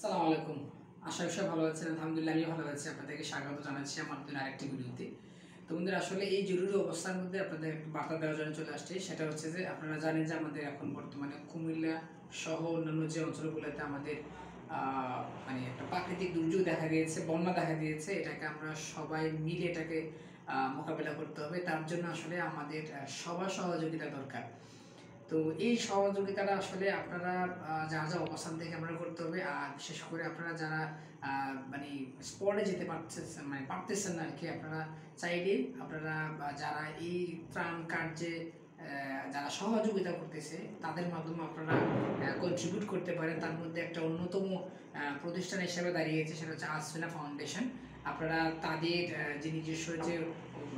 আসসালামু আলাইকুম। আশা করি সবাই ভালো আছেন। আলহামদুলিল্লাহ আমিও ভালো আছি। আপনাদেরকে স্বাগত জানাচ্ছি আমার নতুন আরেকটি ভিডিওতে। তো বন্ধুরা, আসলে এই জরুরি অবস্থার মধ্যে আপনাদের একটা বার্তা দেওয়ার জন্য চলে আসছি। সেটা হচ্ছে যে আপনারা জানেন যে আমাদের এখন বর্তমানে কুমিল্লা সহ অন্যান্য যে অঞ্চলগুলোতে আমাদের মানে একটা প্রাকৃতিক দুর্যোগ দেখা দিয়েছে, বন্যা দেখা দিয়েছে। এটাকে আমরা সবাই মিলে এটাকে মোকাবেলা করতে হবে। তার জন্য আসলে আমাদের সবার সহযোগিতা দরকার। তো এই সহযোগিতাটা আসলে আপনারা যার যা অবস্থান থেকে আমরা করতে হবে। আর বিশেষ করে আপনারা যারা মানে স্পটে যেতে পারতেছেন মানে পারতেছেন না আর কি, আপনারা চাইলে আপনারা যারা এই ত্রাণ কার্যে যারা সহযোগিতা করতেছে তাদের মাধ্যমে আপনারা কন্ট্রিবিউট করতে পারেন। তার মধ্যে একটা অন্যতম প্রতিষ্ঠান হিসেবে দাঁড়িয়েছে, সেটা হচ্ছে আসফিনা ফাউন্ডেশন। আপনারা তাদের যে নিজস্ব যে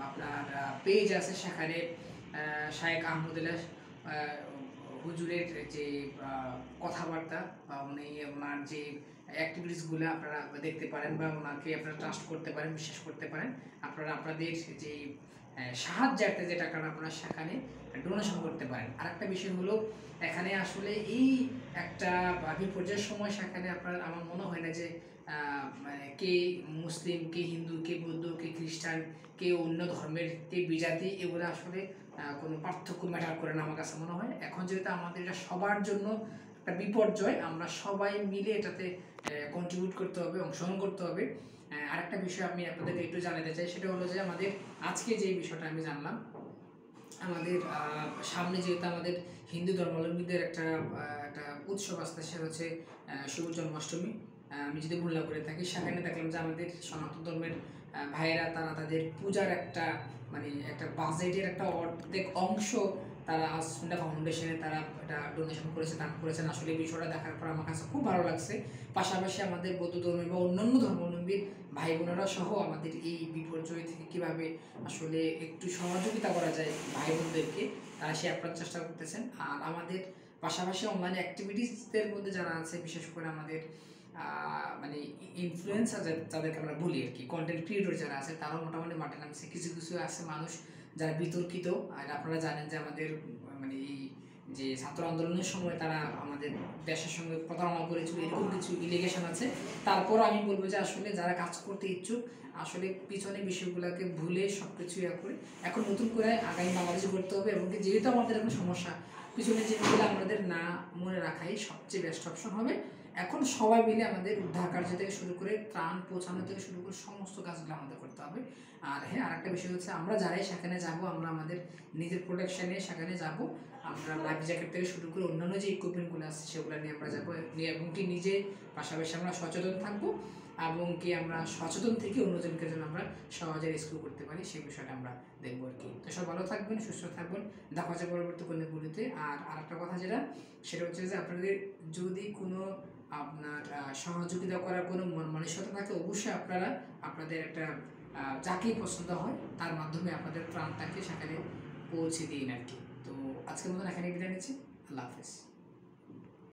আপনার পেজ আছে, সেখানে শায়েখ আহমদুল্লাহ হুজুরের যে কথাবার্তা বা ওনার যে অ্যাক্টিভিটিসগুলো আপনারা দেখতে পারেন বা ওনাকে আপনারা ট্রাস্ট করতে পারেন, বিশ্বাস করতে পারেন। আপনারা আপনাদের যে সাহায্যার্থে যে টাকাটা আপনারা সেখানে ডোনেশন করতে পারেন। আরেকটা বিষয় হলো, এখানে আসলে এই একটা বিপর্যয়ের সময় সেখানে আপনার আমার মনে হয় না যে মানে কে মুসলিম, কে হিন্দু, কে বৌদ্ধ, কে খ্রিস্টান, কে অন্য ধর্মের, কে বিজাতি, এগুলো আসলে কোনো পার্থক্য ম্যাটার করে না আমার কাছে মনে হয়। এখন যেহেতু আমাদের এটা সবার জন্য একটা বিপর্যয়, আমরা সবাই মিলে এটাতে কন্ট্রিবিউট করতে হবে, অংশগ্রহণ করতে হবে। আরেকটা বিষয় আমি আপনাদেরকে একটু জানাতে চাই, সেটা হলো যে আমাদের আজকে যে বিষয়টা আমি জানলাম, আমাদের সামনে যেহেতু আমাদের হিন্দু ধর্মাবলম্বীদের একটা উৎসব আসতে, সেটা হচ্ছে শুভ জন্মাষ্টমী। আমি যদি ভুল না করে থাকি, সেখানে দেখলাম যে আমাদের সনাতন ধর্মের ভাইয়েরা তারা তাদের পূজার একটা মানে একটা বাজেটের একটা অর্ধেক অংশ তারা আসফিনা ফাউন্ডেশনে তারা এটা ডোনেশন করেছে, দান করেছেন। আসলে এই বিষয়টা দেখার পর আমার কাছে খুব ভালো লাগছে। পাশাপাশি আমাদের বৌদ্ধ ধর্মের বা অন্যান্য ধর্মাবলম্বীর ভাই বোনেরা সহ আমাদের এই বিপর্যয় থেকে কীভাবে আসলে একটু সহযোগিতা করা যায় ভাই বোনদেরকে, তারা সে আপ্রাণ চেষ্টা করতেছেন। আর আমাদের পাশাপাশি অনলাইন অ্যাক্টিভিটিসদের মধ্যে যারা আছে, বিশেষ করে আমাদের মানে ইনফ্লুয়েন্সার যাদেরকে আমরা বলি আর কি, কন্টেন্ট ক্রিয়েটর যারা আছে, তারাও মোটামুটি মাঠে নামছে। কিছু কিছু আছে মানুষ যারা বিতর্কিত। আর আপনারা জানেন যে আমাদের মানে এই যে ছাত্র আন্দোলনের সময় তারা আমাদের দেশের সঙ্গে প্রতারণা করেছিল, এরকম কিছু ইলিগেশন আছে। তারপরও আমি বলবো যে আসলে যারা কাজ করতে ইচ্ছুক, আসলে পিছনে বিষয়গুলোকে ভুলে সব কিছু করে এখন নতুন করে আগামী বাংলাদেশে করতে হবে। এবং যেহেতু আমাদের এখন সমস্যা, পিছনে জিনিসগুলো আমাদের না মনে রাখাই সবচেয়ে বেস্ট অপশন হবে। এখন সবাই মিলে আমাদের উদ্ধার কার্য থেকে শুরু করে ত্রাণ পৌঁছানো থেকে শুরু করে সমস্ত কাজগুলো আমাদের করতে হবে। আর হ্যাঁ, আরেকটা বিষয় হচ্ছে, আমরা যারাই সেখানে যাব, আমরা আমাদের নিজের প্রোটেকশনে সেখানে যাব। আমরা লাইফ জ্যাকেট থেকে শুরু করে অন্যান্য যে ইকুইপমেন্টগুলো আছে সেগুলো নিয়ে আমরা যাবো, এবং কি নিজে পাশাপাশি আমরা সচেতন থাকবো, এবং কি আমরা সচেতন থেকে অন্যজনকে যেন আমরা সহজে রেস্কিউ করতে পারি, সেই বিষয়টা আমরা দেখবো আর কি। তো সব ভালো থাকবেন, সুস্থ থাকবেন, দেখা হচ্ছে পরবর্তী কোনো ভিডিওতে। আর আরেকটা কথা যেটা, সেটা হচ্ছে যে আপনাদের যদি কোনো আপনার সহযোগিতা করার কোনো মানসিকতা থাকে, অবশ্যই আপনারা আপনাদের একটা যাকেই পছন্দ হয় তার মাধ্যমে আপনাদের প্রাণটাকে সেখানে পৌঁছে দিন আর কি। তো আজকের মতন এখানে বিদায় নিচ্ছি। আল্লাহ হাফেজ।